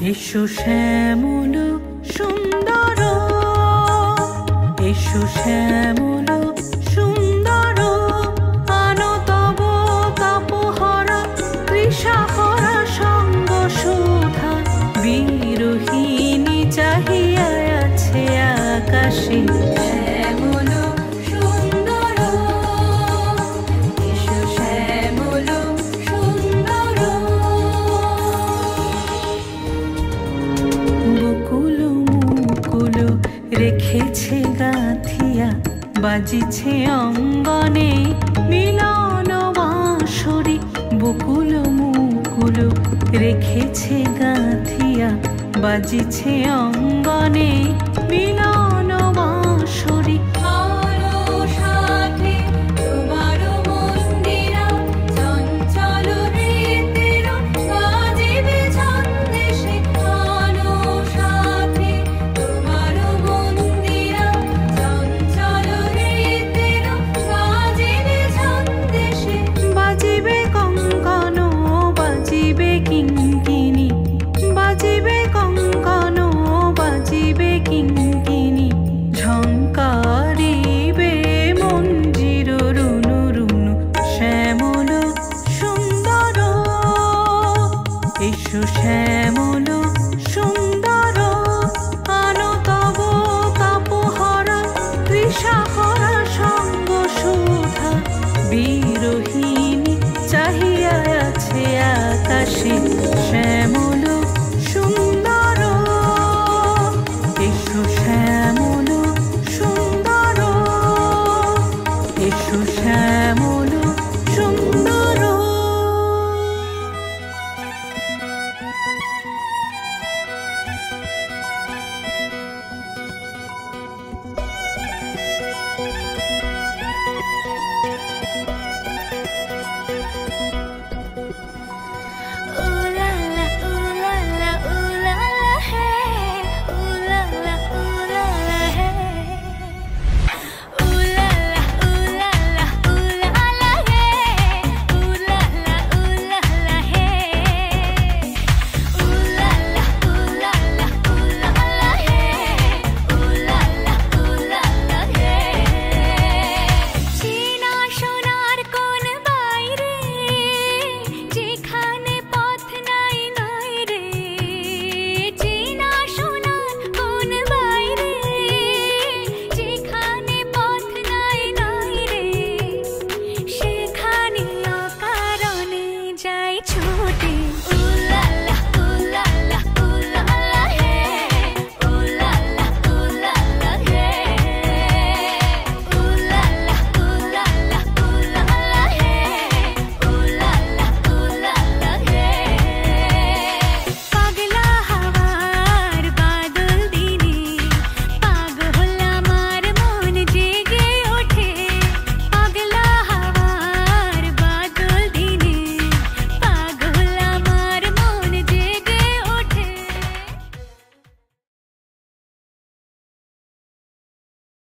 এসো শ্যামল সুন্দর, এসো শ্যামল সুন্দর, আনো তব তাপহরা তৃষাহরা সঙ্গ সুধা। বিরোহিণী চাহিয়া আছে আকাশে, শ্যামল সুন্দর, এসো শ্যামল সুন্দর। বকুল মুকুল রেখেছে গাঁথিয়া, বাজিছে অঙ্গনে মিলন বাঁশরি। বকুল মুকুল রেখেছে গাঁথিয়া, বাজিছে অঙ্গনে মিলন বাঁশরি। ঝঙ্কারিবে মঞ্জির রুনু রুনু, শ্যামল সুন্দর, এসো শ্যামল